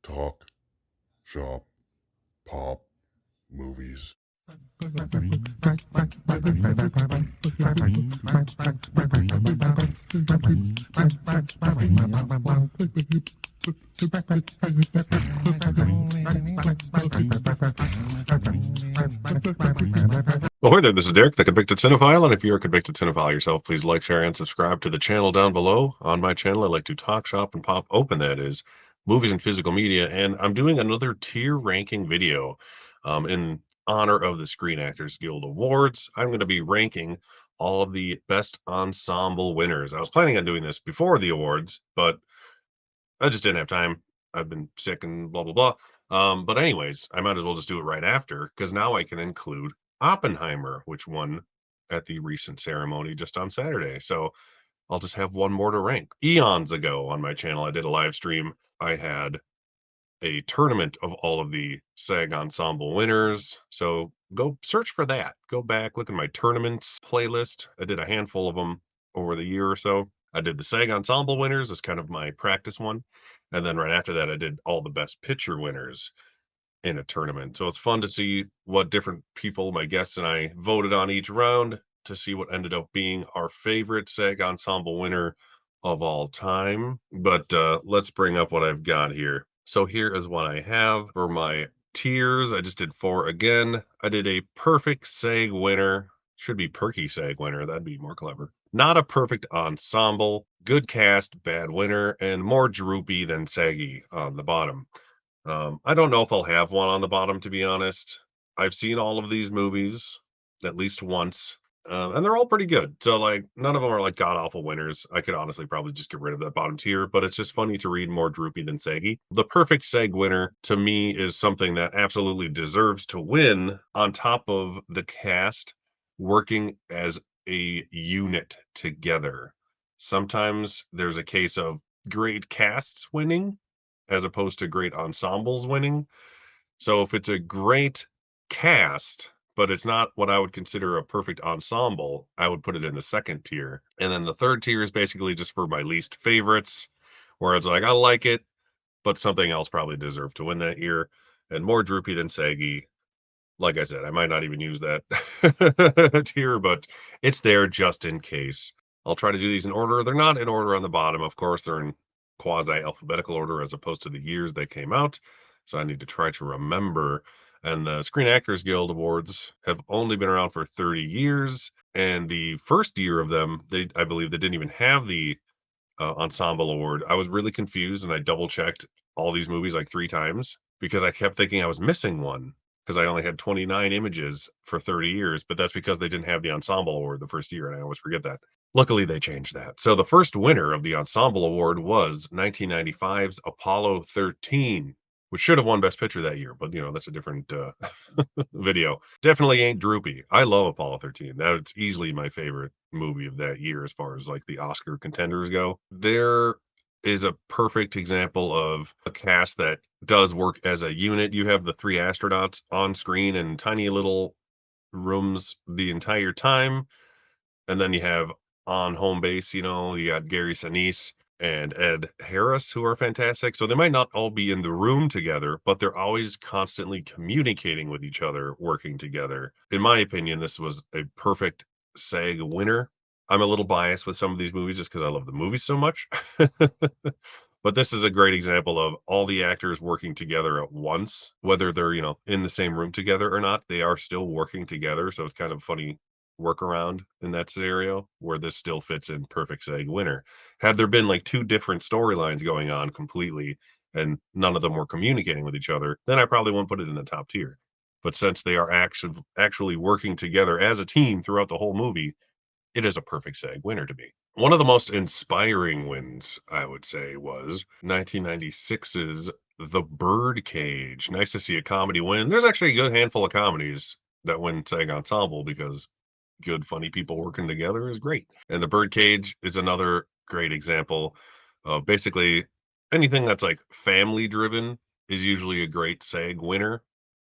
Talk, shop, pop, movies. Ahoy there, this is Derek, the Convicted Cinephile, and if you're a convicted cinephile yourself, please like, share, and subscribe to the channel down below. On my channel, I like to talk, shop, and pop open, that is, movies and physical media, and I'm doing another tier ranking video in honor of the Screen Actors Guild Awards. I'm going to be ranking all of the best ensemble winners. I was planning on doing this before the awards, but I just didn't have time. I've been sick and blah, blah, blah. But anyways, I might as well just do it right after because now I can include Oppenheimer, which won at the recent ceremony just on Saturday. So I'll just have one more to rank. Eons ago on my channel, I did a live stream. I had a tournament of all of the SAG Ensemble winners. So go search for that. Go back, look at my tournaments playlist. I did a handful of them over the year or so. I did the SAG Ensemble winners as kind of my practice one. And then right after that, I did all the best picture winners in a tournament. So it's fun to see what different people, my guests and I voted on each round to see what ended up being our favorite SAG Ensemble winner of all time. But let's bring up what I've got here. So here is what I have for my tiers. I just did 4 again. I did a perfect SAG winner. Should be perky SAG winner. That'd be more clever. Not a perfect ensemble. Good cast, bad winner, and more droopy than saggy on the bottom. I don't know if I'll have one on the bottom, to be honest. I've seen all of these movies at least once, and they're all pretty good. So, like, none of them are like god awful winners. I could honestly probably just get rid of that bottom tier, but it's just funny to read more droopy than saggy. The perfect seg winner to me is something that absolutely deserves to win on top of the cast working as a unit together. Sometimes there's a case of great casts winning as opposed to great ensembles winning. So if it's a great cast, but it's not what I would consider a perfect ensemble, I would put it in the second tier. And then the third tier is basically just for my least favorites, where it's like, I like it, but something else probably deserved to win that year. And more droopy than saggy. Like I said, I might not even use that tier, but it's there just in case. I'll try to do these in order. They're not in order on the bottom, of course. They're in quasi-alphabetical order as opposed to the years they came out. So I need to try to remember. And the Screen Actors Guild Awards have only been around for 30 years. And the first year of them, I believe they didn't even have the Ensemble Award. I was really confused and I double checked all these movies like 3 times because I kept thinking I was missing one because I only had 29 images for 30 years, but that's because they didn't have the Ensemble Award the first year, and I always forget that. Luckily, they changed that. So the first winner of the Ensemble Award was 1995's Apollo 13, which should have won Best Picture that year, but that's a different video. Definitely ain't droopy. I love Apollo 13. That's easily my favorite movie of that year as far as like the Oscar contenders go. There is a perfect example of a cast that does work as a unit. You have the 3 astronauts on screen in tiny little rooms the entire time. And then you have on home base, you got Gary Sinise and Ed Harris, who are fantastic. So they might not all be in the room together, but they're always constantly communicating with each other, working together. In my opinion, this was a perfect SAG winner. I'm a little biased with some of these movies just because I love the movies so much. But this is a great example of all the actors working together at once, whether they're, in the same room together or not, they are still working together. So it's kind of funny workaround in that scenario where this still fits in perfect SAG winner. Had there been like 2 different storylines going on completely and none of them were communicating with each other, then I probably wouldn't put it in the top tier. But since they are actually working together as a team throughout the whole movie, it is a perfect SAG winner to me. One of the most inspiring wins, I would say, was 1996's The Birdcage. Nice to see a comedy win. There's actually a good handful of comedies that win SAG Ensemble because good, funny people working together is great. And The Birdcage is another great example of basically anything that's like family driven is usually a great SAG winner,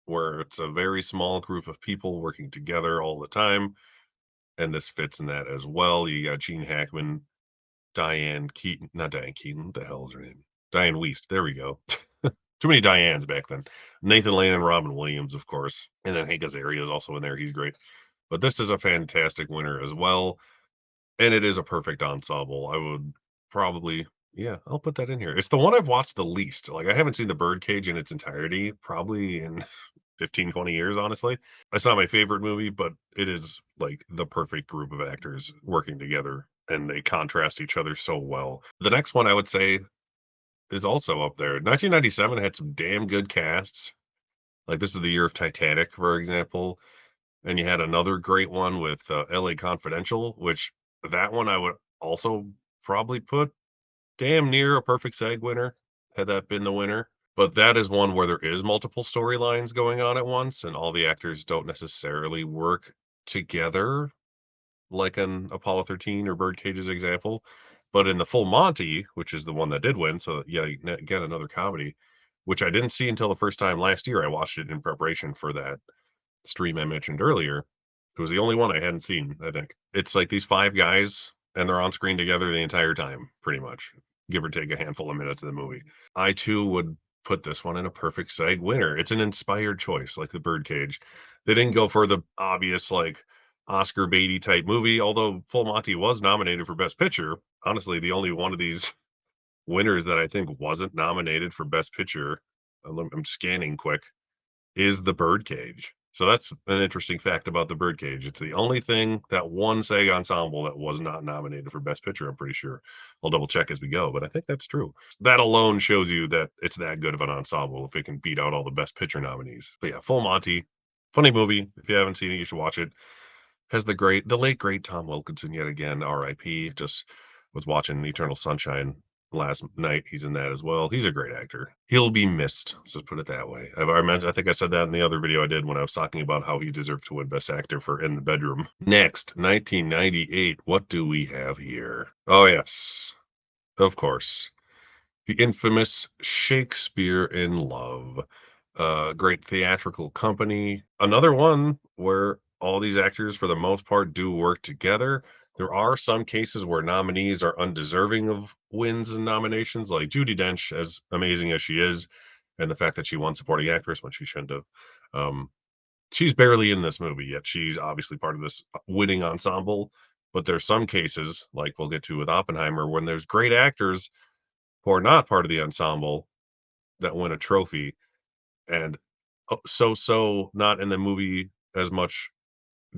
where it's a very small group of people working together all the time. And this fits in that as well. You got Gene Hackman, Diane Keaton, not Diane Keaton, what the hell is her name? Diane Wiest. There we go. Too many Dianes back then. Nathan Lane and Robin Williams, of course, and then Hank Azaria is also in there. He's great. But this is a fantastic winner as well, and it is a perfect ensemble. I would probably, yeah, I'll put that in here. It's the one I've watched the least. Like I haven't seen The Birdcage in its entirety, probably in 15, 20 years, honestly. It's not my favorite movie, but it is like the perfect group of actors working together and they contrast each other so well. The next one I would say is also up there. 1997 had some damn good casts. Like this is the year of Titanic, for example. And you had another great one with LA Confidential, which that one I would also probably put damn near a perfect SAG winner had that been the winner. But that is one where there is multiple storylines going on at once, and all the actors don't necessarily work together like an Apollo 13 or Birdcage's example. But in the Full Monty, which is the one that did win, so yeah, again another comedy, which I didn't see until the first time last year. I watched it in preparation for that stream I mentioned earlier. It was the only one I hadn't seen, I think. It's like these 5 guys, and they're on screen together the entire time, pretty much, give or take a handful of minutes of the movie. I too would put this one in a perfect SAG winner. It's an inspired choice, like The Birdcage. They didn't go for the obvious, like, Oscar Beatty type movie, although Full Monty was nominated for Best Picture. Honestly, the only one of these winners that I think wasn't nominated for Best Picture, I'm scanning quick, is The Birdcage. So that's an interesting fact about The Birdcage. It's the only thing that won SAG Ensemble that was not nominated for Best Picture, I'm pretty sure. I'll double check as we go, but I think that's true. That alone shows you that it's that good of an ensemble if it can beat out all the Best Picture nominees. But yeah, Full Monty, funny movie. If you haven't seen it, you should watch it. Has the late great Tom Wilkinson yet again, R.I.P. Just was watching Eternal Sunshine last night. He's in that as well. He's a great actor. He'll be missed. So put it that way. I think I said that in the other video I did when I was talking about how he deserved to win Best Actor for In the Bedroom. Next, 1998. What do we have here? Oh yes, of course, the infamous Shakespeare in Love. Great theatrical company. Another one where all these actors, for the most part, do work together. There are some cases where nominees are undeserving of wins and nominations, like Judi Dench, as amazing as she is, and the fact that she won supporting actress when she shouldn't have. Um, she's barely in this movie, yet she's obviously part of this winning ensemble. But there's some cases, like we'll get to with Oppenheimer, when there's great actors who are not part of the ensemble that win a trophy, and so not in the movie as much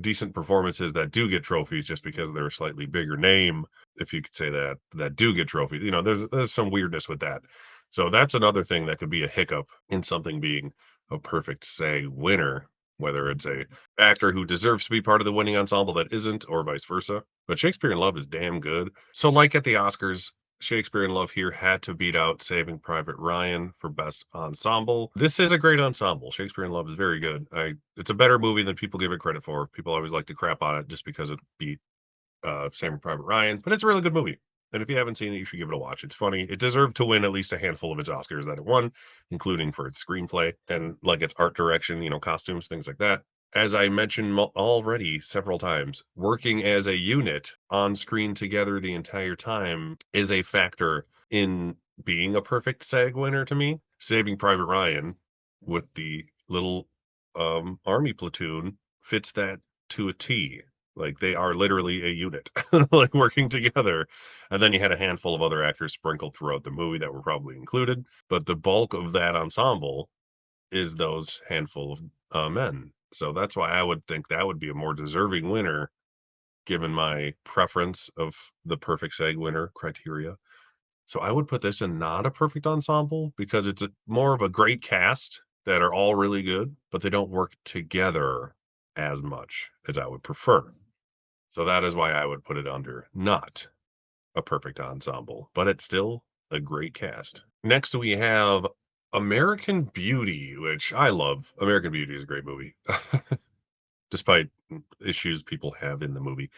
decent performances that do get trophies just because they're a slightly bigger name, if you could say that, that do get trophies. You know, there's some weirdness with that. So that's another thing that could be a hiccup in something being a perfect SAG winner, whether it's a actor who deserves to be part of the winning ensemble that isn't, or vice versa. But Shakespeare in Love is damn good. So like at the Oscars, Shakespeare in Love here had to beat out Saving Private Ryan for Best Ensemble. This is a great ensemble. Shakespeare in Love is very good. It's a better movie than people give it credit for. People always like to crap on it just because it beat Saving Private Ryan, but it's a really good movie. And if you haven't seen it, you should give it a watch. It's funny. It deserved to win at least a handful of its Oscars that it won, including for its screenplay and like its art direction, costumes, things like that. As I mentioned already several times, working as a unit on screen together the entire time is a factor in being a perfect SAG winner to me. Saving Private Ryan with the little army platoon fits that to a T. Like they are literally a unit, like working together. And then you had a handful of other actors sprinkled throughout the movie that were probably included, but the bulk of that ensemble is those handful of men. So that's why I would think that would be a more deserving winner, given my preference of the perfect SAG winner criteria. So I would put this in not a perfect ensemble because it's more of a great cast that are all really good, but they don't work together as much as I would prefer. So that is why I would put it under not a perfect ensemble, but it's still a great cast. Next, we have American Beauty, which I love. American Beauty is a great movie, despite issues people have in the movie,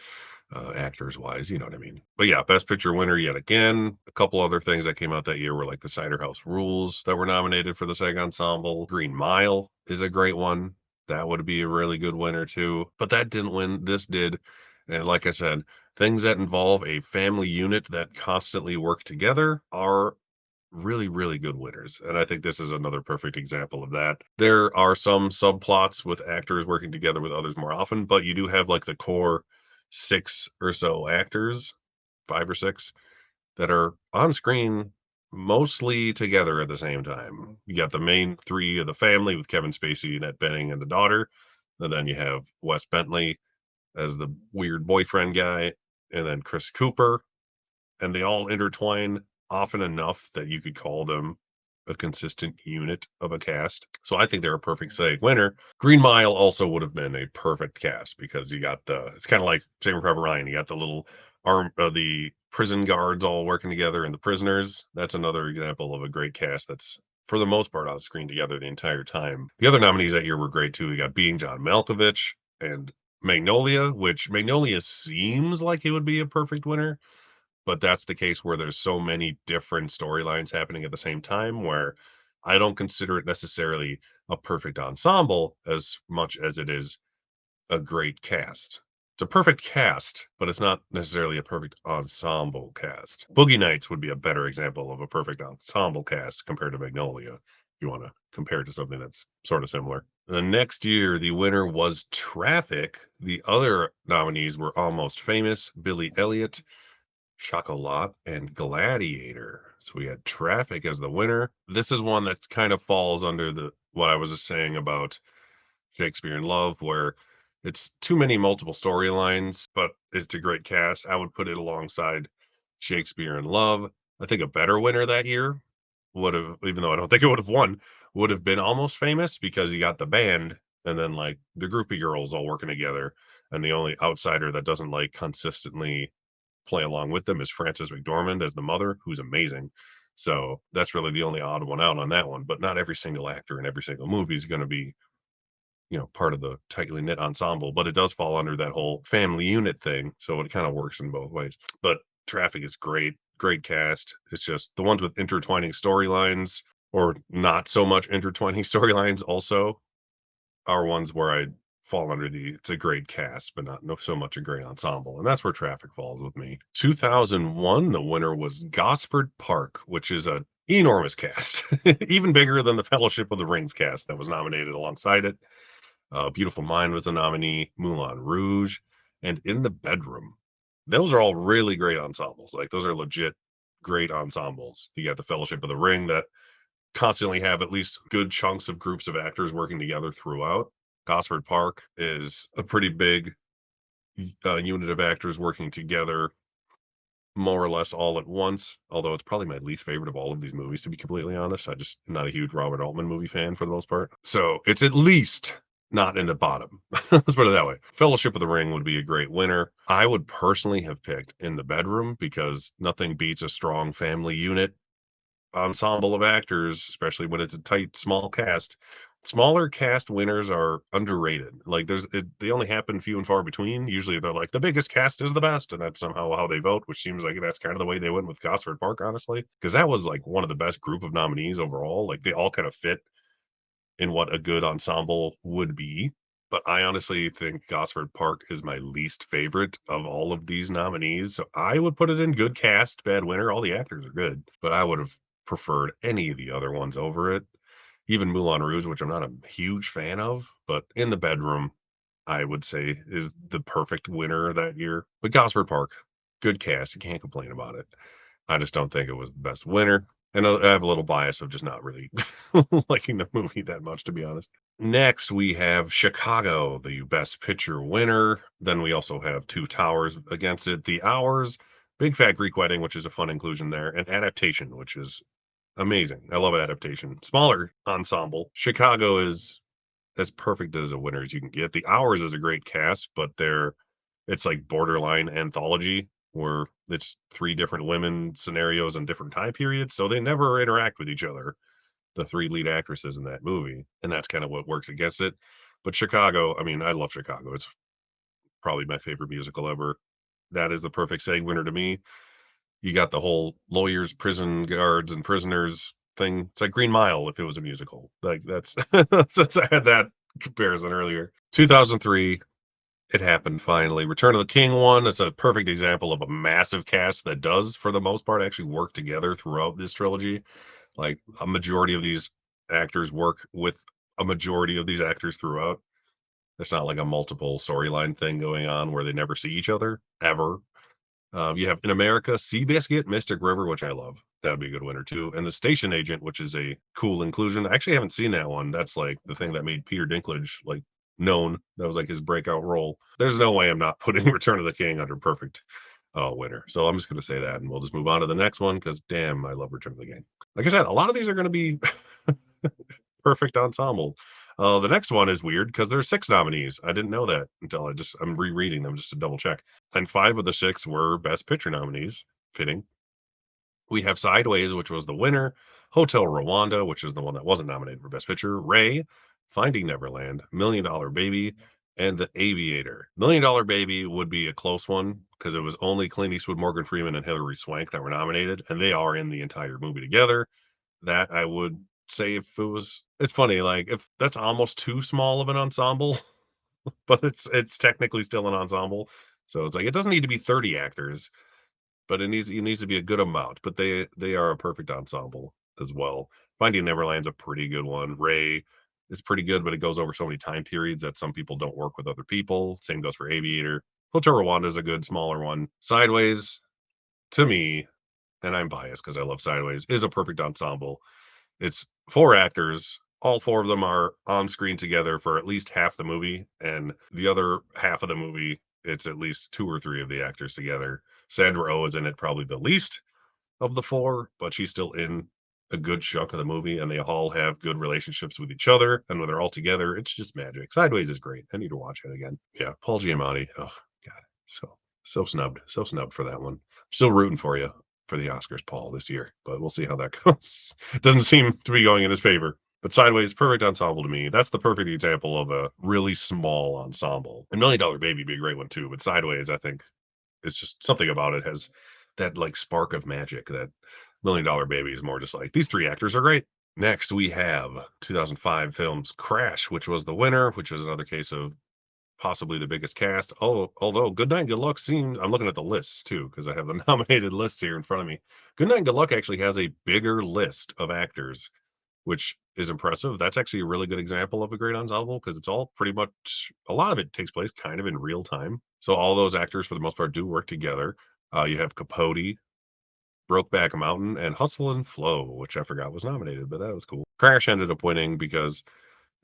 actors wise, you know what I mean. But yeah, Best Picture winner yet again. A couple other things that came out that year were like the Cider House Rules that were nominated for the SAG Ensemble. Green Mile is a great one. That would be a really good winner too. But that didn't win. This did. And like I said, things that involve a family unit that constantly work together are really, really good winners. And I think this is another perfect example of that. There are some subplots with actors working together with others more often, but you do have like the core 6 or so actors, 5 or 6, that are on screen mostly together at the same time. You got the main 3 of the family with Kevin Spacey, Annette Bening, and the daughter. And then you have Wes Bentley as the weird boyfriend guy, and then Chris Cooper, and they all intertwine often enough that you could call them a consistent unit of a cast. So I think they're a perfect SAG winner. Green Mile also would have been a perfect cast because you got it's kind of like Saving Private Ryan. You got the little the prison guards all working together and the prisoners. That's another example of a great cast that's for the most part on screen together the entire time. The other nominees that year were great too. We got Being John Malkovich and Magnolia, which Magnolia seems like it would be a perfect winner, but that's the case where there's so many different storylines happening at the same time where I don't consider it necessarily a perfect ensemble as much as it is a great cast. It's a perfect cast, but it's not necessarily a perfect ensemble cast. Boogie Nights would be a better example of a perfect ensemble cast compared to Magnolia, if you want to compare it to something that's sort of similar. The next year, the winner was Traffic. The other nominees were Almost Famous, Billy Elliot, Chocolat, and Gladiator. So we had Traffic as the winner. This is one that kind of falls under the what I was just saying about Shakespeare in Love, where it's too many multiple storylines, but it's a great cast. I would put it alongside Shakespeare in Love. I think a better winner that year would have, even though I don't think it would have won, would have been Almost Famous because you got the band and then like the group of girls all working together. And the only outsider that doesn't like consistently play along with them is Frances McDormand as the mother, who's amazing. So that's really the only odd one out on that one. But not every single actor in every single movie is going to be, part of the tightly knit ensemble. But it does fall under that whole family unit thing. So it kind of works in both ways. But Traffic is great, great cast. It's just the ones with intertwining storylines or not so much intertwining storylines also are ones where I fall under it's a great cast, but not so much a great ensemble. And that's where Traffic falls with me. 2001, the winner was Gosford Park, which is an enormous cast, even bigger than the Fellowship of the Rings cast that was nominated alongside it. Beautiful Mind was a nominee, Moulin Rouge, and In the Bedroom. Those are all really great ensembles. Like those are legit great ensembles. You got the Fellowship of the Ring that constantly have at least good chunks of groups of actors working together throughout. Gosford Park is a pretty big unit of actors working together more or less all at once, although it's probably my least favorite of all of these movies, to be completely honest. I just am not a huge Robert Altman movie fan for the most part. So it's at least not in the bottom. Let's put it that way. Fellowship of the Ring would be a great winner. I would personally have picked In the Bedroom because nothing beats a strong family unit ensemble of actors, especially when it's a tight, small cast. Smaller cast winners are underrated. Like they only happen few and far between. Usually they're like the biggest cast is the best, and that's somehow how they vote, which seems like that's kind of the way they went with Gosford Park, honestly, because that was like one of the best group of nominees overall. Like they all kind of fit in what a good ensemble would be. But I honestly think Gosford Park is my least favorite of all of these nominees. So I would put it in good cast, bad winner. All the actors are good, but I would have preferred any of the other ones over it. Even Moulin Rouge, which I'm not a huge fan of, but In the Bedroom, I would say is the perfect winner that year. But Gosford Park, good cast. You can't complain about it. I just don't think it was the best winner. And I have a little bias of just not really liking the movie that much, to be honest. Next, we have Chicago, the Best Picture winner. Then we also have Two Towers against it. The Hours, Big Fat Greek Wedding, which is a fun inclusion there, and Adaptation, which is amazing. I love Adaptation. Smaller ensemble. Chicago is as perfect as a winner as you can get. The Hours is a great cast, but it's like borderline anthology where it's 3 different women scenarios and different time periods, so they never interact with each other, the 3 lead actresses in that movie, and that's kind of what works against it. But Chicago, I mean, I love Chicago. It's probably my favorite musical ever. That is the perfect SAG winner to me. You got the whole lawyers, prison guards, and prisoners thing. It's like Green Mile if it was a musical. Like that's since I had that comparison earlier. 2003, It happened finally. Return of the King won. It's a perfect example of a massive cast that does, for the most part, actually work together throughout this trilogy. Like, a majority of these actors work with a majority of these actors throughout. It's not like a multiple storyline thing going on where they never see each other, ever. You have In America, Seabiscuit, Mystic River, which I love. That would be a good winner too. And The Station Agent, which is a cool inclusion. I actually haven't seen that one. That's like the thing that made Peter Dinklage like known. That was like his breakout role. There's no way I'm not putting Return of the King under perfect winner. So I'm just going to say that, and we'll just move on to the next one because damn, I love Return of the King. Like I said, a lot of these are going to be perfect ensemble. The next one is weird because there's 6 nominees. I didn't know that until I'm rereading them just to double check. And 5 of the 6 were Best Picture nominees. Fitting. We have Sideways, which was the winner, Hotel Rwanda, which is the one that wasn't nominated for Best Picture, Ray, Finding Neverland, Million Dollar Baby, and The Aviator. Million Dollar Baby would be a close one because it was only Clint Eastwood, Morgan Freeman, and Hilary Swank that were nominated, and they are in the entire movie together. That I would say if it was it's funny, like, if that's almost too small of an ensemble, but it's technically still an ensemble. So it's like, it doesn't need to be 30 actors, but it needs to be a good amount, but they are a perfect ensemble as well. Finding Neverland's a pretty good one. Ray is pretty good, but it goes over so many time periods that some people don't work with other people. Same goes for Aviator. Hotel Rwanda is a good smaller one. Sideways, to me, and I'm biased because I love Sideways, is a perfect ensemble. It's 4 actors. All 4 of them are on screen together for at least half the movie, and the other half of the movie, it's at least 2 or 3 of the actors together. Sandra Oh is in it probably the least of the 4, but she's still in a good chunk of the movie, and they all have good relationships with each other, and when they're all together, it's just magic. Sideways is great. I need to watch it again. Yeah, Paul Giamatti. Oh, God. So snubbed for that one. Still rooting for you for the Oscars, Paul, this year, but we'll see how that goes. Doesn't seem to be going in his favor. But Sideways, perfect ensemble to me. That's the perfect example of a really small ensemble. And Million Dollar Baby would be a great one too, but Sideways, I think, it's just something about it has that like spark of magic that Million Dollar Baby is more just like these 3 actors are great. Next, we have 2005 film's Crash, which was the winner, which is another case of possibly the biggest cast. Oh, although Good Night, Good Luck seems I'm looking at the lists too because I have the nominated lists here in front of me. Good Night, Good Luck actually has a bigger list of actors, which is impressive. That's actually a really good example of a great ensemble because it's all pretty much a lot of it takes place kind of in real time. So all those actors for the most part do work together. You have Capote, Brokeback Mountain, and Hustle and Flow, which I forgot was nominated, but that was cool. Crash ended up winning because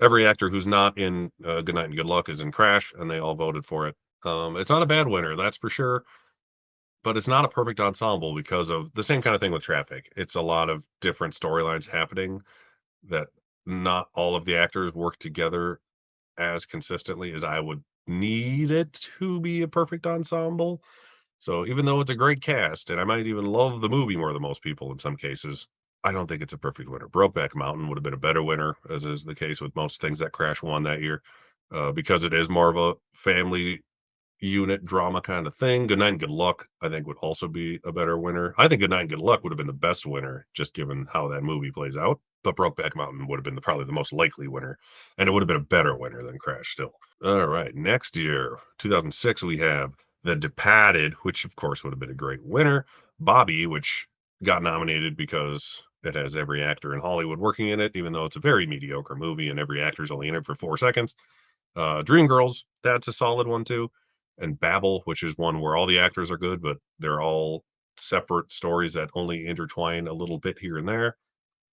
every actor who's not in Good Night and Good Luck is in Crash, and they all voted for it. It's not a bad winner, that's for sure, but it's not a perfect ensemble because of the same kind of thing with Traffic. It's a lot of different storylines happening that not all of the actors work together as consistently as I would need it to be a perfect ensemble. So even though it's a great cast, and I might even love the movie more than most people in some cases, I don't think it's a perfect winner. Brokeback Mountain would have been a better winner, as is the case with most things that Crash won that year, because it is more of a family unit drama kind of thing. Good Night and Good Luck, I think, would also be a better winner. I think Good Night and Good Luck would have been the best winner, just given how that movie plays out. But Brokeback Mountain would have been probably the most likely winner, and it would have been a better winner than Crash still. All right, next year, 2006, we have The Departed, which of course would have been a great winner. Bobby, which got nominated because it has every actor in Hollywood working in it, even though it's a very mediocre movie and every actor's only in it for 4 seconds. Dreamgirls, that's a solid one too. And Babel, which is one where all the actors are good, but they're all separate stories that only intertwine a little bit here and there.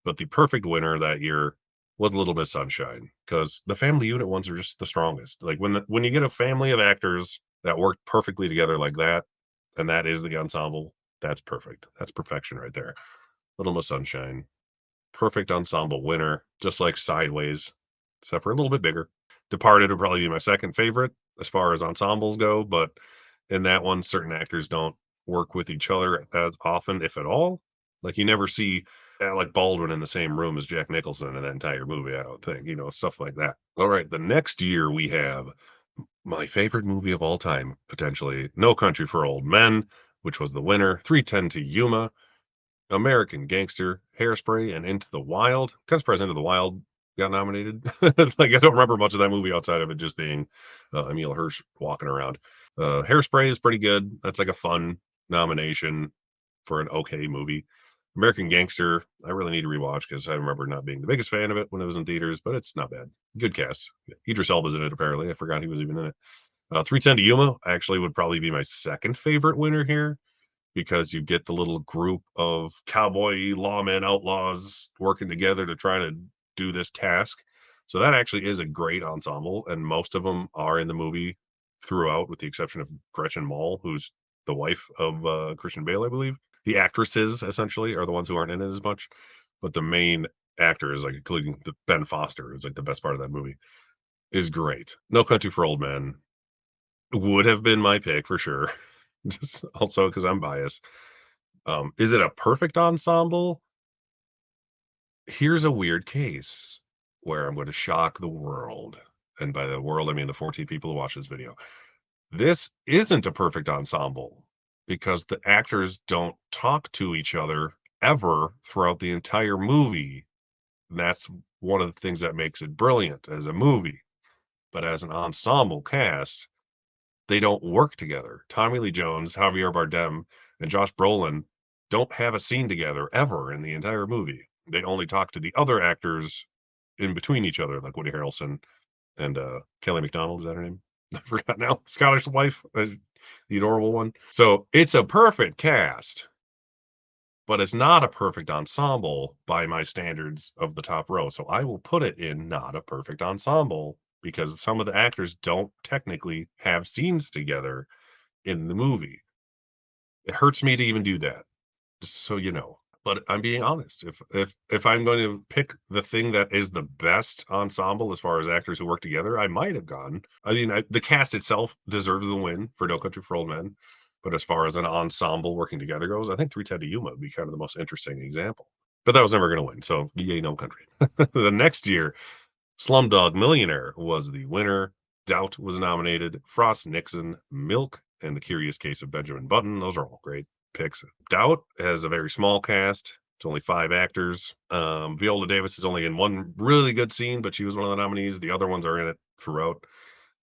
But the perfect winner that year was Little Miss Sunshine because the family unit ones are just the strongest. Like when you get a family of actors that work perfectly together like that, and that is the ensemble, that's perfect. That's perfection right there. Little Miss Sunshine, perfect ensemble winner, just like Sideways, except for a little bit bigger. Departed would probably be my second favorite as far as ensembles go, but in that one, certain actors don't work with each other as often, if at all. Like you never see Alec Baldwin in the same room as Jack Nicholson in that entire movie, I don't think, stuff like that. All right, the next year we have my favorite movie of all time, potentially No Country for Old Men, which was the winner, 310 to Yuma, American Gangster, Hairspray, and Into the Wild. Kind of surprised Into the Wild got nominated. Like, I don't remember much of that movie outside of it just being Emil Hirsch walking around. Hairspray is pretty good. That's like a fun nomination for an okay movie. American Gangster, I really need to rewatch because I remember not being the biggest fan of it when it was in theaters, but it's not bad. Good cast. Idris Elba's in it, apparently. I forgot he was even in it. 310 to Yuma actually would probably be my second favorite winner here because you get the little group of cowboy lawmen, outlaws working together to try to do this task. So that actually is a great ensemble, and most of them are in the movie throughout, with the exception of Gretchen Mol, who's the wife of Christian Bale, I believe. The actresses essentially are the ones who aren't in it as much, but the main actors, like including Ben Foster, who's like the best part of that movie, is great. No Country for Old Men would have been my pick for sure. Just also because I'm biased. Is it a perfect ensemble? Here's a weird case where I'm going to shock the world. And by the world, I mean the 14 people who watch this video. This isn't a perfect ensemble because the actors don't talk to each other ever throughout the entire movie. And that's one of the things that makes it brilliant as a movie. But as an ensemble cast, they don't work together. Tommy Lee Jones, Javier Bardem, and Josh Brolin don't have a scene together ever in the entire movie. They only talk to the other actors in between each other, like Woody Harrelson and Kelly McDonald. Is that her name? I forgot now. Scottish wife, the adorable one. So it's a perfect cast, but it's not a perfect ensemble by my standards of the top row. So I will put it in not a perfect ensemble because some of the actors don't technically have scenes together in the movie. It hurts me to even do that, just so you know. But I'm being honest. If I'm going to pick the thing that is the best ensemble as far as actors who work together, I might have gone. I mean, the cast itself deserves the win for No Country for Old Men. But as far as an ensemble working together goes, I think 310 to Yuma would be kind of the most interesting example. But that was never going to win. So, yay, No Country. The next year, Slumdog Millionaire was the winner. Doubt was nominated. Frost Nixon, Milk, and The Curious Case of Benjamin Button. Those are all great picks. Doubt has a very small cast. It's only 5 actors. Viola Davis is only in one really good scene, but she was one of the nominees. The other ones are in it throughout.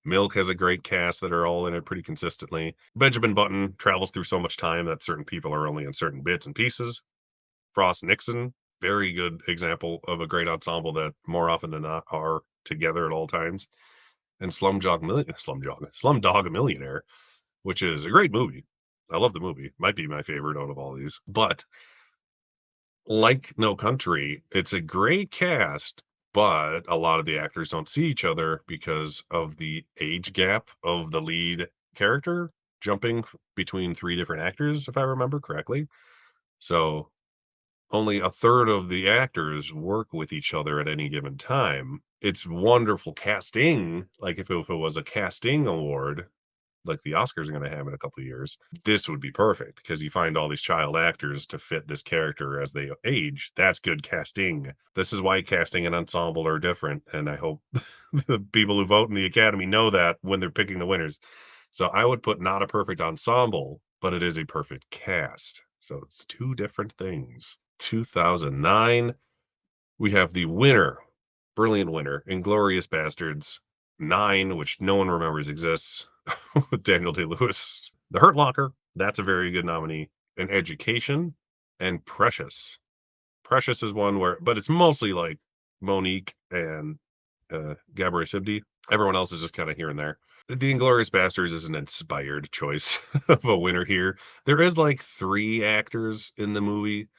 Milk has a great cast that are all in it pretty consistently. Benjamin Button travels through so much time that certain people are only in certain bits and pieces. Frost Nixon, very good example of a great ensemble that more often than not are together at all times. And Slumdog Millionaire, which is a great movie. I love the movie. Might be my favorite out of all these. But like No Country, it's a great cast, but a lot of the actors don't see each other because of the age gap of the lead character jumping between 3 different actors, if I remember correctly. So only a third of the actors work with each other at any given time. It's wonderful casting. Like if it was a casting award, like the Oscars are going to have in a couple of years, this would be perfect because you find all these child actors to fit this character as they age. That's good casting. This is why casting and ensemble are different. And I hope the people who vote in the Academy know that when they're picking the winners. So I would put not a perfect ensemble, but it is a perfect cast. So it's 2 different things. 2009, we have the winner, brilliant winner, Inglorious Bastards 9, which no one remembers exists, with Daniel Day-Lewis. The Hurt Locker, that's a very good nominee. And Education and Precious. Precious is one where, but it's mostly like Monique and Gabrielle Sibdy. Everyone else is just kind of here and there. The Inglorious Bastards is an inspired choice of a winner here. There is like 3 actors in the movie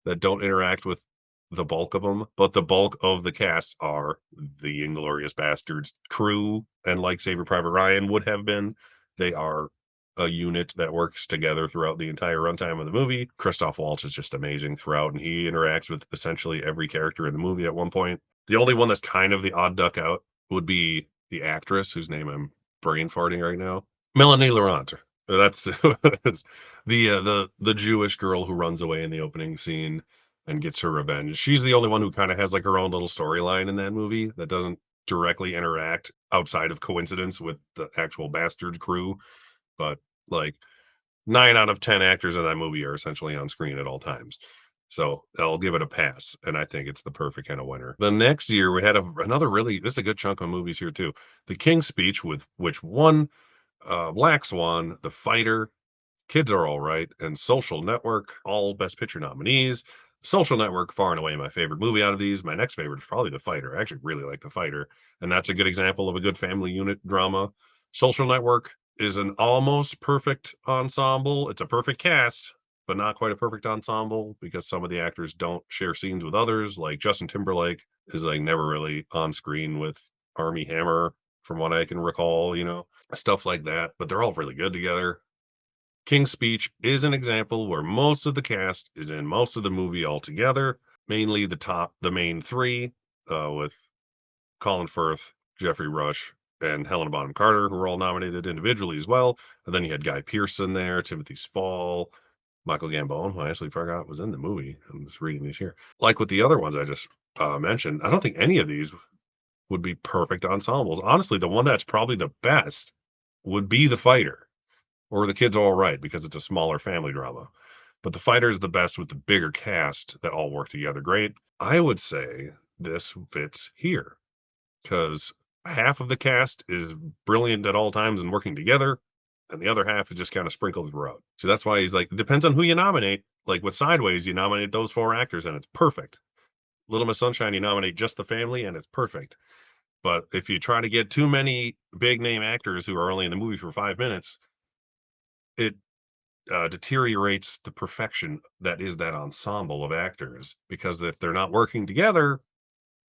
that don't interact with the bulk of them, but the bulk of the cast are the Inglorious Bastards crew, and like Saving Private Ryan would have been, they are a unit that works together throughout the entire runtime of the movie. Christoph Waltz is just amazing throughout, and he interacts with essentially every character in the movie at one point. The only one that's kind of the odd duck out would be the actress whose name I'm brain farting right now, Melanie Laurent. That's the Jewish girl who runs away in the opening scene and gets her revenge. She's the only one who kind of has like her own little storyline in that movie that doesn't directly interact outside of coincidence with the actual bastard crew. But like 9 out of 10 actors in that movie are essentially on screen at all times. So I'll give it a pass, and I think it's the perfect kind of winner. The next year, we had another really this is a good chunk of movies here too. The King's Speech, with which won Black Swan, The Fighter, Kids Are All Right, and Social Network, all Best Picture nominees. Social Network, far and away my favorite movie out of these. My next favorite is probably The Fighter. I actually really like The Fighter, and that's a good example of a good family unit drama. Social Network is an almost perfect ensemble. It's a perfect cast, but not quite a perfect ensemble because some of the actors don't share scenes with others. Like Justin Timberlake is like never really on screen with Army Hammer, from what I can recall, stuff like that. But they're all really good together. King's Speech is an example where most of the cast is in most of the movie altogether, mainly the main three, with Colin Firth, Jeffrey Rush, and Helena Bonham Carter, who were all nominated individually as well. And then you had Guy Pearson there, Timothy Spall, Michael Gambon, who I actually forgot was in the movie. I'm just reading these here. Like with the other ones I just mentioned, I don't think any of these would be perfect ensembles. Honestly, the one that's probably the best would be The Fighter or The Kids Are All Right because it's a smaller family drama. But The Fighter is the best with the bigger cast that all work together great. I would say this fits here because half of the cast is brilliant at all times and working together, and the other half is just kind of sprinkled throughout. So that's why he's like, it depends on who you nominate. Like with Sideways, you nominate those four actors and it's perfect. Little Miss Sunshine, you nominate just the family and it's perfect. But if you try to get too many big name actors who are only in the movie for 5 minutes, it deteriorates the perfection that is that ensemble of actors. Because if they're not working together,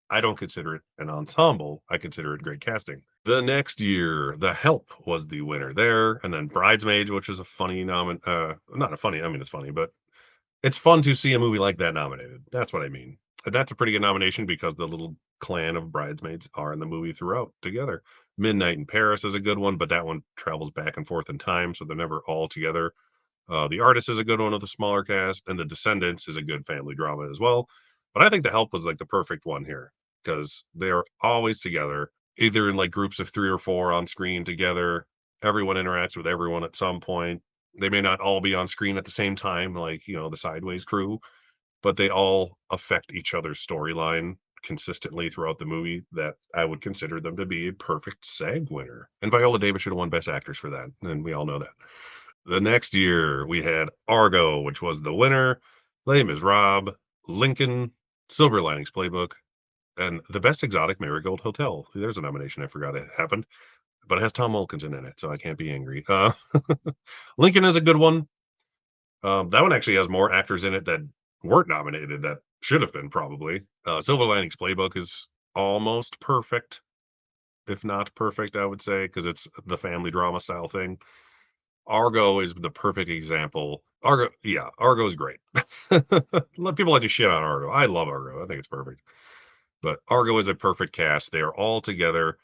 I don't consider it an ensemble. I consider it great casting. The next year, The Help was the winner there, and then Bridesmaids, which is a funny not a funny. I mean, it's funny, but it's fun to see a movie like that nominated. That's what I mean. That's a pretty good nomination because the little clan of bridesmaids are in the movie throughout together. Midnight in Paris is a good one, but that one travels back and forth in time, so they're never all together. The Artist is a good one with a smaller cast, and The Descendants is a good family drama as well. But I think The Help was like the perfect one here because they're always together, either in like groups of three or four on screen together. Everyone interacts with everyone at some point. They may not all be on screen at the same time, like, the Sideways crew, but they all affect each other's storyline consistently throughout the movie that I would consider them to be a perfect SAG winner. And Viola Davis should have won Best Actress for that, and we all know that. The next year, we had Argo, which was the winner, Les Miserables, Lincoln, Silver Linings Playbook, and The Best Exotic Marigold Hotel. There's a nomination I forgot it happened, but it has Tom Wilkinson in it, so I can't be angry. Lincoln is a good one. That one actually has more actors in it that weren't nominated that should have been probably. Silver Linings Playbook is almost perfect, if not perfect, I would say, because it's the family drama style thing. Argo is the perfect example. Argo is great. Let people like to shit on Argo. I love Argo. I think it's perfect. But Argo is a perfect cast. They are all together,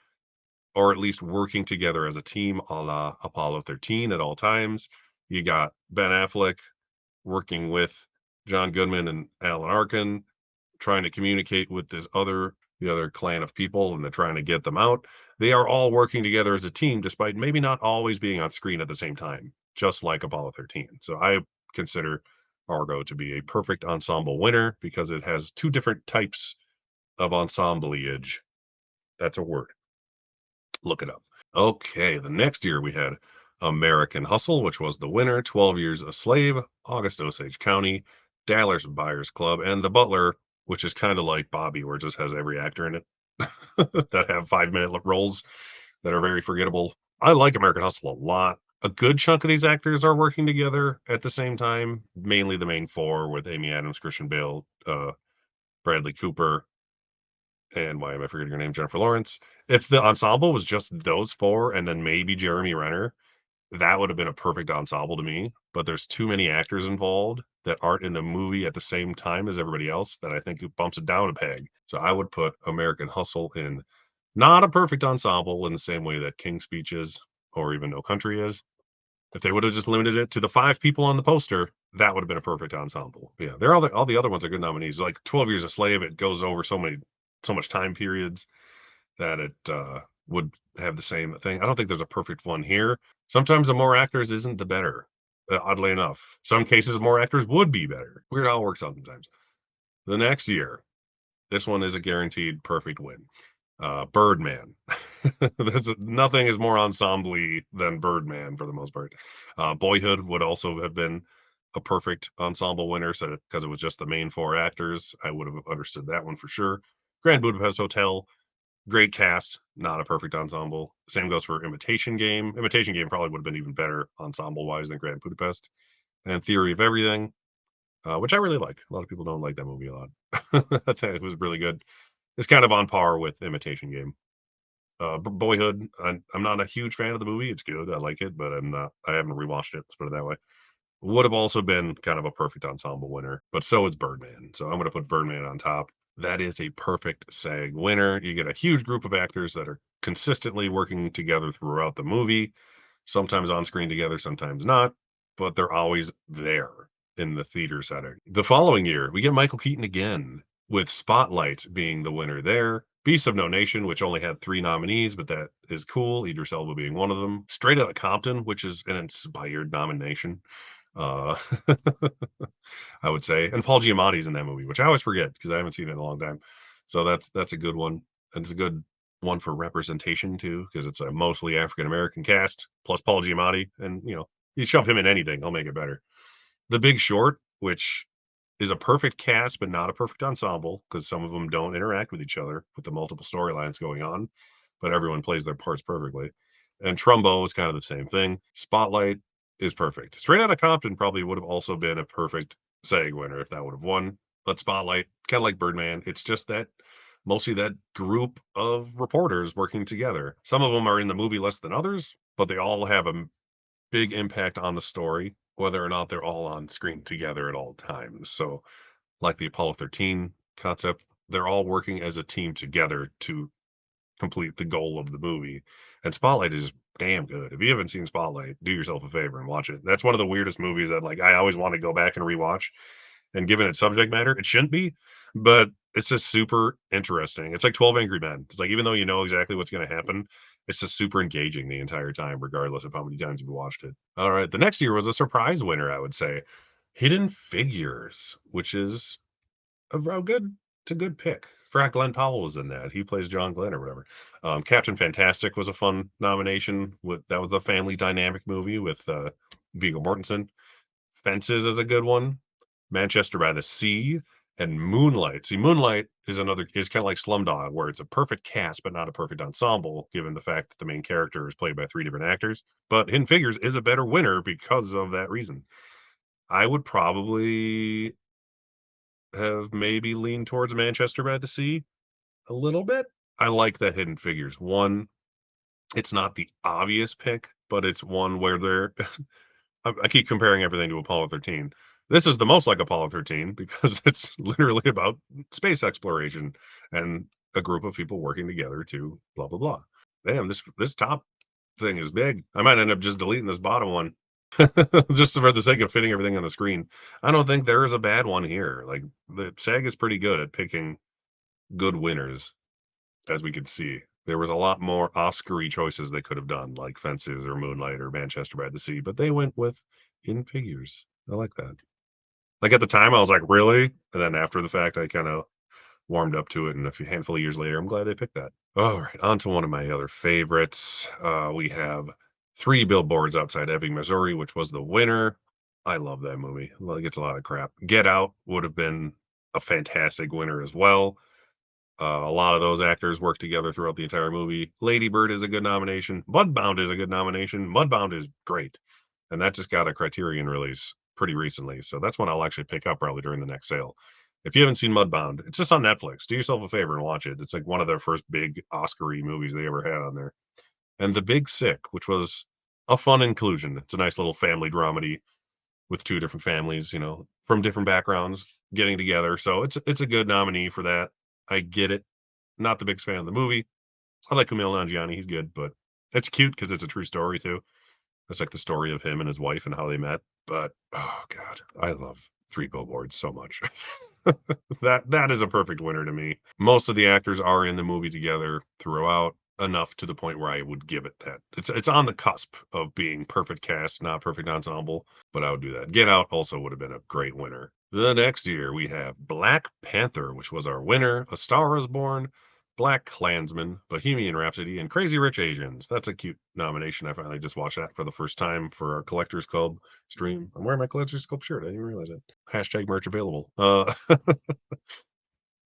or at least working together as a team, a la Apollo 13 at all times. You got Ben Affleck working with John Goodman and Alan Arkin, trying to communicate with the other clan of people, and they're trying to get them out. They are all working together as a team, despite maybe not always being on screen at the same time, just like Apollo 13. So I consider Argo to be a perfect ensemble winner because it has two different types of ensembleage. That's a word. Look it up. Okay, the next year we had American Hustle, which was the winner, 12 Years a Slave, August Osage County, Dallas Buyers Club, and The Butler, which is kind of like Bobby, where it just has every actor in it that have 5 minute roles that are very forgettable. I like American Hustle a lot. A good chunk of these actors are working together at the same time, mainly the main four with Amy Adams, Christian Bale, Bradley Cooper, and why am I forgetting her name? Jennifer Lawrence. If the ensemble was just those four and then maybe Jeremy Renner, that would have been a perfect ensemble to me. But there's too many actors involved that aren't in the movie at the same time as everybody else that I think it bumps it down a peg. So I would put American Hustle in not a perfect ensemble in the same way that King's Speech is or even No Country is. If they would have just limited it to the five people on the poster, that would have been a perfect ensemble. Yeah, they're all the other ones are good nominees. Like 12 Years a Slave, it goes over so much time periods that it would have the same thing. I don't think there's a perfect one here. Sometimes the more actors isn't the better. oddly enough. Some cases, more actors would be better. Weird how it works out sometimes. The next year, this one is a guaranteed perfect win. Birdman. Nothing is more ensemble than Birdman for the most part. Boyhood would also have been a perfect ensemble winner, so because it was just the main four actors, I would have understood that one for sure. Grand Budapest Hotel, great cast, not a perfect ensemble. Same goes for Imitation Game. Imitation Game probably would have been even better ensemble wise than Grand Budapest. And Theory of Everything, which I really like. A lot of people don't like that movie a lot. I think it was really good. It's kind of on par with Imitation Game. Boyhood, I'm not a huge fan of the movie. It's good. I like it, but I haven't rewatched it. Let's put it that way. Would have also been kind of a perfect ensemble winner, but so is Birdman. So I'm going to put Birdman on top. That is a perfect SAG winner. You get a huge group of actors that are consistently working together throughout the movie, sometimes on screen together, sometimes not, but they're always there in the theater setting. The following year, we get Michael Keaton again, with Spotlight being the winner there. Beasts of No Nation, which only had 3 nominees, but that is cool, Idris Elba being one of them. Straight Outta Compton, which is an inspired nomination. Uh, I would say, and Paul Giamatti's in that movie, which I always forget because I haven't seen it in a long time. So that's a good one, and it's a good one for representation too, because it's a mostly African American cast plus Paul Giamatti, and you shove him in anything, he'll make it better. The Big Short, which is a perfect cast but not a perfect ensemble because some of them don't interact with each other with the multiple storylines going on, but everyone plays their parts perfectly. And Trumbo is kind of the same thing. Spotlight is perfect. Straight Outta Compton probably would have also been a perfect SAG winner if that would have won. But Spotlight, kind of like Birdman, it's just that mostly that group of reporters working together. Some of them are in the movie less than others, but they all have a big impact on the story, whether or not they're all on screen together at all times. So, like the Apollo 13 concept, they're all working as a team together to complete the goal of the movie. And Spotlight is damn good. If you haven't seen Spotlight, do yourself a favor and watch it. That's one of the weirdest movies that I always want to go back and rewatch. And given its subject matter, it shouldn't be, but it's just super interesting. It's like 12 Angry Men. It's like even though you know exactly what's going to happen, it's just super engaging the entire time, regardless of how many times you've watched it. All right, the next year was a surprise winner, I would say. Hidden Figures, which is a good it's a good pick. Forgot Glenn Powell was in that. He plays John Glenn or whatever. Captain Fantastic was a fun nomination. That was a family dynamic movie with Viggo Mortensen. Fences is a good one. Manchester by the Sea, and Moonlight. See, Moonlight is kind of like Slumdog, where it's a perfect cast but not a perfect ensemble, given the fact that the main character is played by 3 different actors. But Hidden Figures is a better winner because of that reason. I would probably have maybe leaned towards Manchester by the Sea a little bit. I like that Hidden Figures. One, it's not the obvious pick, but it's one where they're I keep comparing everything to Apollo 13. This is the most like Apollo 13 because it's literally about space exploration and a group of people working together to blah blah blah. Damn, this top thing is big. I might end up just deleting this bottom one just for the sake of fitting everything on the screen. I don't think there is a bad one here. Like the SAG is pretty good at picking good winners, as we could see. There was a lot more Oscar-y choices they could have done, like Fences or Moonlight or Manchester by the Sea, but they went with Hidden Figures. I like that. Like, at the time, I was like, "Really?" And then after the fact, I kinda warmed up to it, and a few handful of years later, I'm glad they picked that. Alright, on to one of my other favorites. We have 3 Billboards Outside Ebbing, Missouri, which was the winner. I love that movie. Well, it gets a lot of crap. Get Out would have been a fantastic winner as well. A lot of those actors work together throughout the entire movie. Lady Bird is a good nomination. Mudbound is a good nomination. Mudbound is great, and that just got a Criterion release pretty recently, so that's one I'll actually pick up probably during the next sale. If you haven't seen Mudbound, it's just on Netflix. Do yourself a favor and watch it. It's like one of their first big Oscar-y movies they ever had on there. And The Big Sick, which was a fun inclusion. It's a nice little family dramedy with 2 different families, from different backgrounds getting together. So it's a good nominee for that. I get it. Not the biggest fan of the movie. I like Kumail Nanjiani, he's good, but it's cute because it's a true story too. It's like the story of him and his wife and how they met. But oh god, I love 3 Billboards so much. That is a perfect winner to me. Most of the actors are in the movie together throughout. enough to the point where I would give it that. It's on the cusp of being perfect cast, not perfect ensemble, but I would do that. Get Out also would have been a great winner. The next year we have Black Panther, which was our winner. A Star is Born, Black Klansman, Bohemian Rhapsody, and Crazy Rich Asians. That's a cute nomination. I finally just watched that for the first time for our Collectors Club stream. I'm wearing my Collectors Club shirt. I didn't even realize it. Hashtag merch available.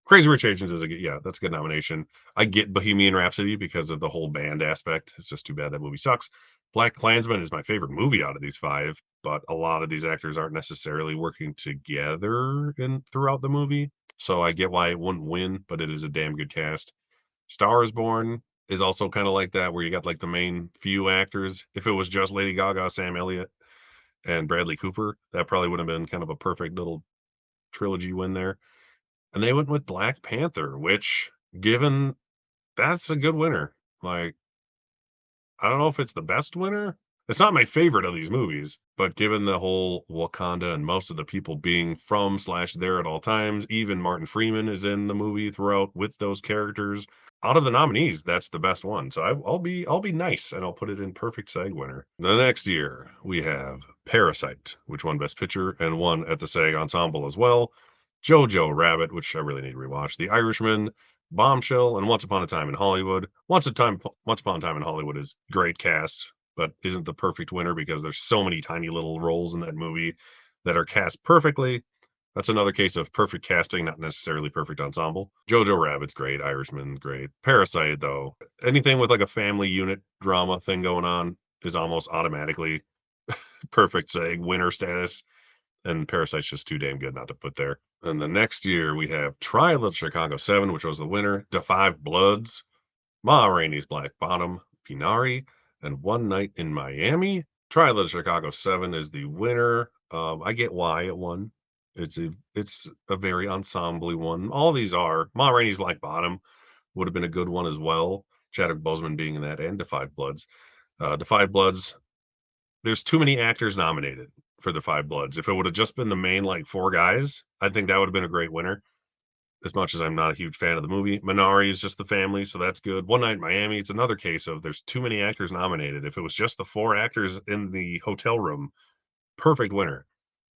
Crazy Rich Asians is a good, yeah, that's a good nomination. I get Bohemian Rhapsody because of the whole band aspect. It's just too bad that movie sucks. Black Klansman is my favorite movie out of these five, but a lot of these actors aren't necessarily working together in throughout the movie. So I get why it wouldn't win, but it is a damn good cast. Star is Born is also kind of like that, where you got like the main few actors. If it was just Lady Gaga, Sam Elliott, and Bradley Cooper, that probably would have been kind of a perfect little trilogy win there. And they went with Black Panther, which, given that's a good winner. Like, I don't know if it's the best winner. It's not my favorite of these movies, but given the whole Wakanda and most of the people being from slash there at all times, even Martin Freeman is in the movie throughout with those characters. Out of the nominees, that's the best one. So I'll be nice and I'll put it in perfect SAG winner. The next year we have Parasite, which won Best Picture and won at the SAG Ensemble as well. Jojo Rabbit, which I really need to rewatch. The Irishman, Bombshell, and Once Upon a Time in Hollywood. Once Upon a Time in Hollywood is great cast, but isn't the perfect winner because there's so many tiny little roles in that movie that are cast perfectly. That's another case of perfect casting, not necessarily perfect ensemble. Jojo Rabbit's great, Irishman great. Parasite though, anything with like a family unit drama thing going on is almost automatically perfect say winner status, and Parasite's just too damn good not to put there. And the next year we have Trial of Chicago 7, which was the winner, Da Five Bloods, Ma Rainey's Black Bottom, Minari, and One Night in Miami. Trial of Chicago 7 is the winner. I get why it won. It's a very ensemble one. All these are. Ma Rainey's Black Bottom would have been a good one as well. Chadwick Boseman being in that, and Da Five Bloods. Da Five Bloods, there's too many actors nominated for the Five Bloods. If it would have just been the main like four guys, I think that would have been a great winner. As much as I'm not a huge fan of the movie, Minari is just the family, so that's good. One Night in Miami, it's another case of there's too many actors nominated. If it was just the four actors in the hotel room, perfect winner.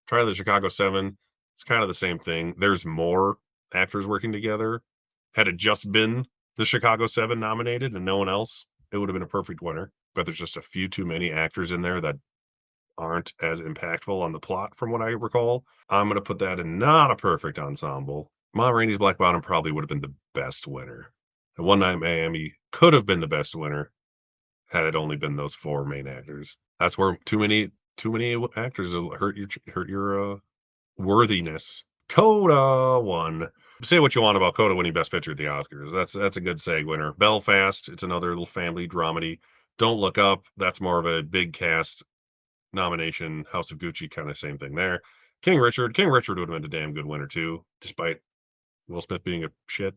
Try the Chicago 7, it's kind of the same thing. There's more actors working together. Had it just been the Chicago 7 nominated and no one else, it would have been a perfect winner. But there's just a few too many actors in there that aren't as impactful on the plot from what I recall. I'm gonna put that in not a perfect ensemble. Ma Rainey's Black Bottom probably would have been the best winner. And One Night in Miami could have been the best winner had it only been those four main actors. That's where too many actors will hurt your worthiness. Coda won. Say what you want about Coda winning Best Picture at the Oscars. That's a good SAG winner. Belfast, it's another little family dramedy. Don't Look Up, that's more of a big cast nomination. House of Gucci, kind of same thing there. King Richard would have been a damn good winner too, despite Will Smith being a shit,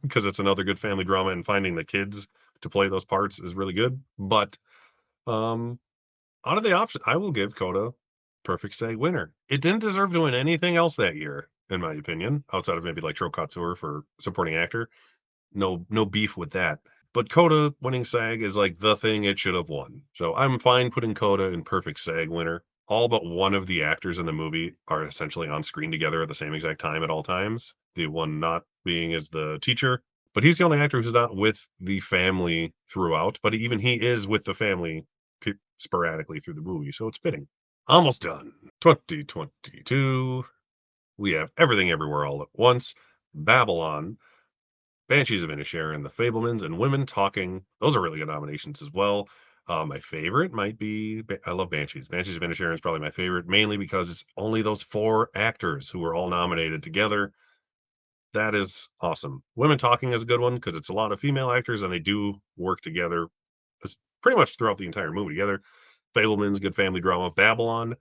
because it's another good family drama, and finding the kids to play those parts is really good. But um, out of the option, I will give Coda perfect SAG winner. It didn't deserve to win anything else that year, in my opinion, outside of maybe like Tro Katsur for supporting actor. No beef with that. But Coda winning SAG is like the thing it should have won. So I'm fine putting Coda in perfect SAG winner. All but one of the actors in the movie are essentially on screen together at the same exact time at all times. The one not being is the teacher, but he's the only actor who's not with the family throughout. But even he is with the family sporadically through the movie, so it's fitting. Almost done. 2022. We have Everything Everywhere All at Once, Babylon, Banshees of Inisherin, The Fablemans, and Women Talking. Those are really good nominations as well. My favorite might be I love Banshees. Banshees of Inisherin is probably my favorite, mainly because it's only those four actors who were all nominated together. That is awesome. Women Talking is a good one because it's a lot of female actors and they do work together pretty much throughout the entire movie together. Fableman's good family drama. Babylon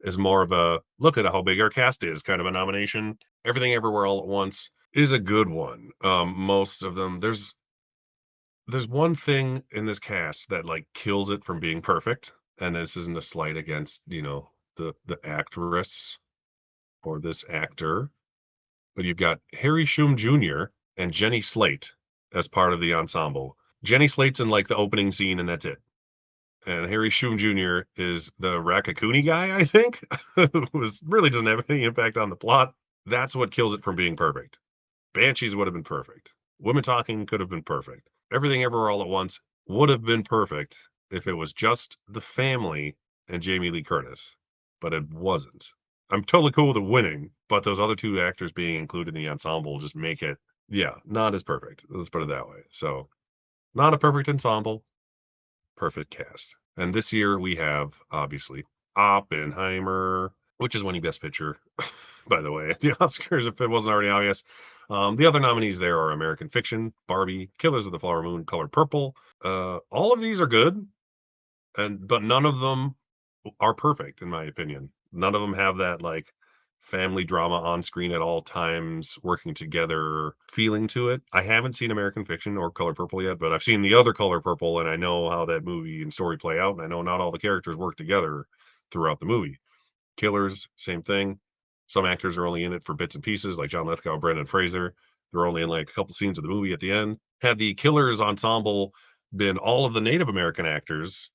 is more of a look at how big our cast is kind of a nomination. Everything Everywhere All at Once is a good one. Most of them, there's one thing in this cast that like kills it from being perfect, and this isn't a slight against the actress or this actor, but you've got Harry Shum Jr. and Jenny Slate as part of the ensemble. Jenny Slate's in like the opening scene, and that's it. And Harry Shum Jr. is the Raccacoonie guy, I think, who really doesn't have any impact on the plot. That's what kills it from being perfect. Banshees would have been perfect. Women Talking could have been perfect. Everything Everywhere All at Once would have been perfect if it was just the family and Jamie Lee Curtis, but it wasn't. I'm totally cool with it winning, but those other two actors being included in the ensemble just make it, yeah, not as perfect. Let's put it that way. So, not a perfect ensemble, perfect cast. And this year we have obviously Oppenheimer, which is winning Best Picture, by the way, at the Oscars, if it wasn't already obvious. The other nominees there are American Fiction, Barbie, Killers of the Flower Moon, Color Purple. All of these are good, but none of them are perfect, in my opinion. None of them have that like family drama on screen at all times, working together feeling to it. I haven't seen American Fiction or Color Purple yet, but I've seen the other Color Purple, and I know how that movie and story play out, and I know not all the characters work together throughout the movie. Killers, same thing. Some actors are only in it for bits and pieces, like John Lithgow, Brendan Fraser. They're only in like a couple scenes of the movie at the end. Had the Killers ensemble been all of the Native American actors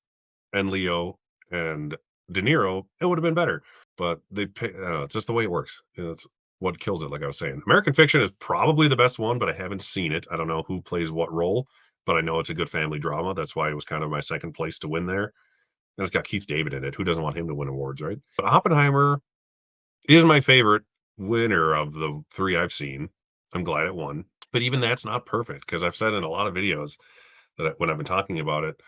and Leo and De Niro, it would have been better. But it's just the way it works. It's what kills it, like I was saying. American Fiction is probably the best one, but I haven't seen it. I don't know who plays what role, but I know it's a good family drama. That's why it was kind of my second place to win there. And it's got Keith David in it. Who doesn't want him to win awards, right? But Oppenheimer is my favorite winner of the three I've seen. I'm glad it won. But even that's not perfect because I've said in a lot of videos when I've been talking about it,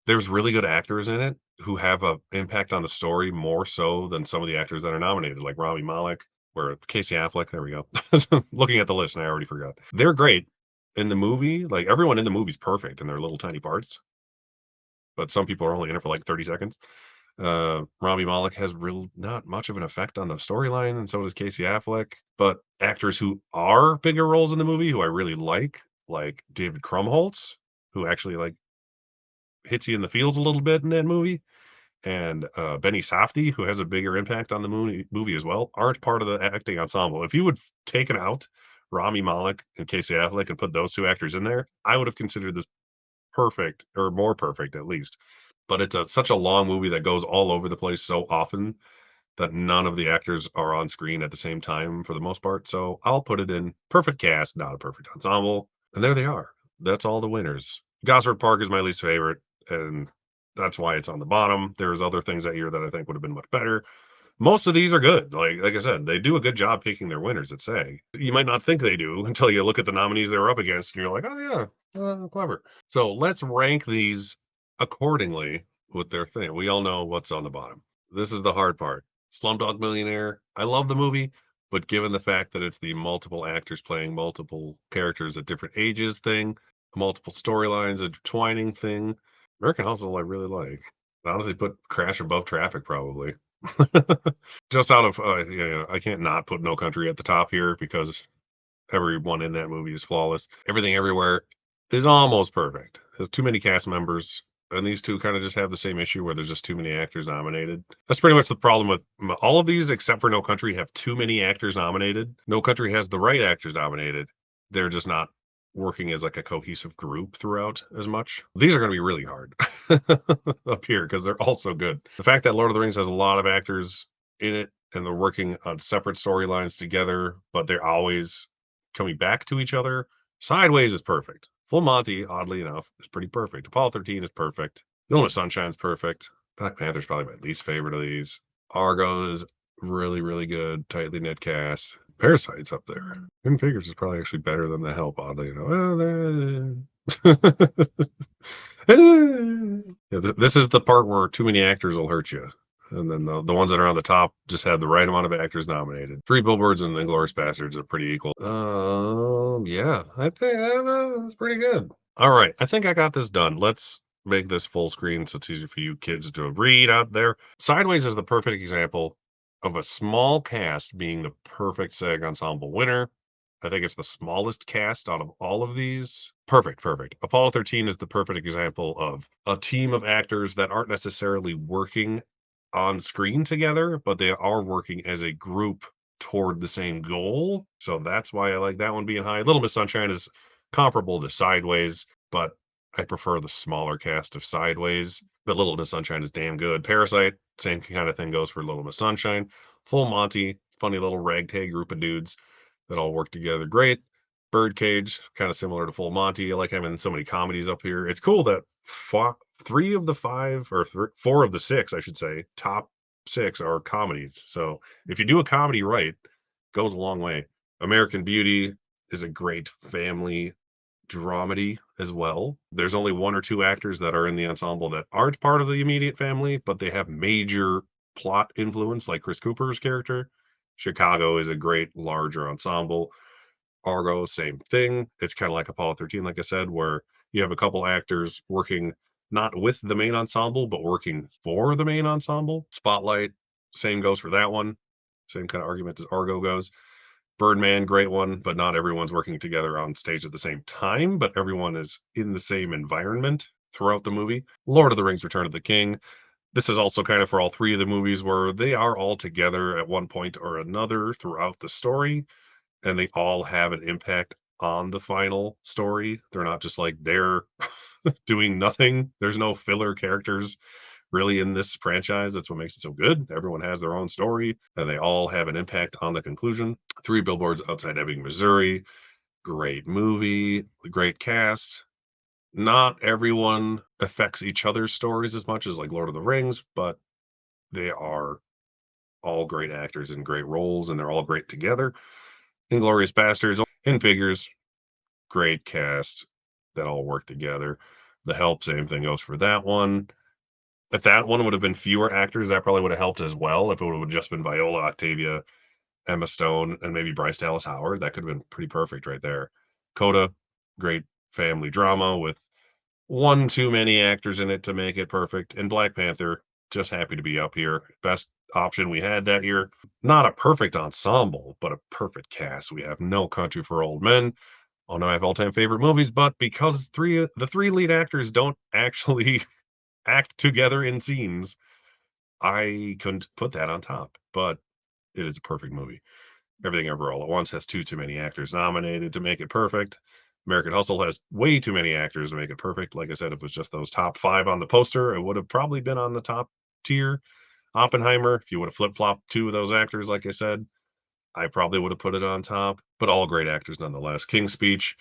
there's really good actors in it who have a impact on the story more so than some of the actors that are nominated, like Rami Malek or Casey Affleck. There we go. Looking at the list, and I already forgot. They're great in the movie. Like everyone in the movie's perfect in their little tiny parts, but some people are only in it for like 30 seconds. Rami Malek has real not much of an effect on the storyline, and so does Casey Affleck. But actors who are bigger roles in the movie, who I really like David Krumholtz, who actually like hits you in the feels a little bit in that movie, and Benny Safdie, who has a bigger impact on the movie as well, aren't part of the acting ensemble. If you would taken out Rami Malek and Casey Affleck and put those two actors in there, I would have considered this perfect or more perfect at least. But it's such a long movie that goes all over the place so often that none of the actors are on screen at the same time for the most part. So I'll put it in perfect cast, not a perfect ensemble. And there they are. That's all the winners. Gosford Park is my least favorite, and that's why it's on the bottom. There's other things that year that I think would have been much better. Most of these are good. Like I said, they do a good job picking their winners at SAG. You might not think they do until you look at the nominees they're up against, and you're like, oh yeah, clever. So let's rank these accordingly with their thing. We all know what's on the bottom. This is the hard part. Slumdog Millionaire. I love the movie, but given the fact that it's the multiple actors playing multiple characters at different ages thing, multiple storylines intertwining thing, American Hustle I really like. I honestly put Crash above Traffic probably. Just out of I can't not put No Country at the top here because everyone in that movie is flawless. Everything Everywhere is almost perfect. Has too many cast members, and these two kind of just have the same issue where there's just too many actors nominated. That's pretty much the problem with all of these, except for No Country, have too many actors nominated. No Country has the right actors nominated. They're just not working as like a cohesive group throughout as much. These are going to be really hard up here because they're all so good. The fact that Lord of the Rings has a lot of actors in it and they're working on separate storylines together, but they're always coming back to each other. Sideways is perfect. Full Monty, oddly enough, is pretty perfect. Apollo 13 is perfect. Little Miss Sunshine's perfect. Black Panther's probably my least favorite of these. Argo is really, really good, tightly knit cast. Parasite's up there. Hidden Figures is probably actually better than The Help, oddly enough. Yeah, this is the part where too many actors will hurt you. And then the ones that are on the top just have the right amount of actors nominated. Three Billboards and Inglourious Bastards are pretty equal. Yeah, I think that's pretty good. All right, I think I got this done. Let's make this full screen so it's easier for you kids to read out there. Sideways is the perfect example of a small cast being the perfect SAG Ensemble winner. I think it's the smallest cast out of all of these. Perfect, perfect. Apollo 13 is the perfect example of a team of actors that aren't necessarily working on screen together, but they are working as a group toward the same goal. So that's why I like that one being high. Little Miss Sunshine is comparable to Sideways, but I prefer the smaller cast of Sideways, but Little Miss Sunshine is damn good. Parasite, same kind of thing goes for Little Miss Sunshine. Full Monty, funny little ragtag group of dudes that all work together great. Birdcage, kind of similar to Full Monty. I like having so many comedies up here. It's cool that three of the five, or four of the six, I should say, top six are comedies. So if you do a comedy right, goes a long way. American Beauty is a great family dramedy as well. There's only one or two actors that are in the ensemble that aren't part of the immediate family, but they have major plot influence, like Chris Cooper's character. Chicago is a great larger ensemble. Argo, same thing. It's kind of like Apollo 13, like I said, where you have a couple actors working not with the main ensemble, but working for the main ensemble. Spotlight, same goes for that one. Same kind of argument as Argo goes. Birdman, great one, but not everyone's working together on stage at the same time, but everyone is in the same environment throughout the movie. Lord of the Rings, Return of the King. This is also kind of for all three of the movies where they are all together at one point or another throughout the story, and they all have an impact on the final story. They're not just like they're doing nothing. There's no filler characters really in this franchise. That's what makes it so good. Everyone has their own story and they all have an impact on the conclusion. Three Billboards Outside Ebbing, Missouri. Great movie, great cast. Not everyone affects each other's stories as much as like Lord of the Rings, but they are all great actors in great roles and they're all great together. Inglorious Bastards, Hidden Figures, great cast that all work together. The Help, same thing goes for that one. If that one would have been fewer actors, that probably would have helped as well. If it would have just been Viola, Octavia, Emma Stone, and maybe Bryce Dallas Howard, that could have been pretty perfect right there. Coda, great family drama with one too many actors in it to make it perfect. And Black Panther, just happy to be up here. Best option we had that year. Not a perfect ensemble, but a perfect cast. We have No Country for Old Men, one of my all-time favorite movies, but because the three lead actors don't actually act together in scenes, I couldn't put that on top, but it is a perfect movie. Everything Ever All at Once has too many actors nominated to make it perfect. American Hustle has way too many actors to make it perfect. Like I said, if it was just those top five on the poster, it would have probably been on the top tier. Oppenheimer, if you would have flip-flopped two of those actors, like I said, I probably would have put it on top, but all great actors nonetheless. King's Speech,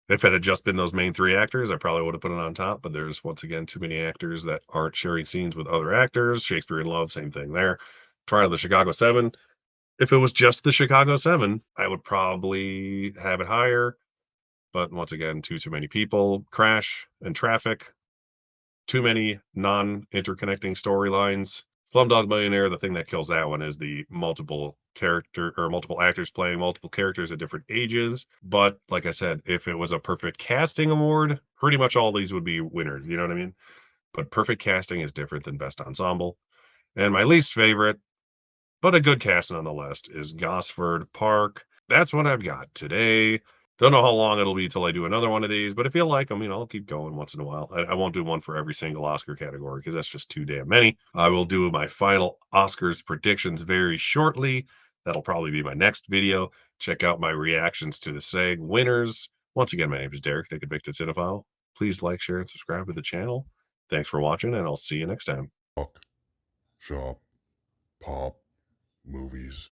if it had just been those main three actors, I probably would have put it on top, but there's once again too many actors that aren't sharing scenes with other actors. Shakespeare in Love, same thing there. Trial of the Chicago Seven. If it was just the Chicago Seven, I would probably have it higher. But once again, too many people. Crash and Traffic, too many non-interconnecting storylines. Slumdog Millionaire, the thing that kills that one is the multiple character or multiple actors playing multiple characters at different ages. But like I said, if it was a perfect casting award, pretty much all these would be winners. You know what I mean? But perfect casting is different than best ensemble. And my least favorite, but a good cast nonetheless, is Gosford Park. That's what I've got today. Don't know how long it'll be till I do another one of these, but if you like them, I'll keep going once in a while. I won't do one for every single Oscar category because that's just too damn many. I will do my final Oscars predictions very shortly. That'll probably be my next video. Check out my reactions to the SAG winners. Once again, my name is Derek, the Convicted Cinephile. Please like, share, and subscribe to the channel. Thanks for watching, and I'll see you next time. Talk, shop, pop, movies.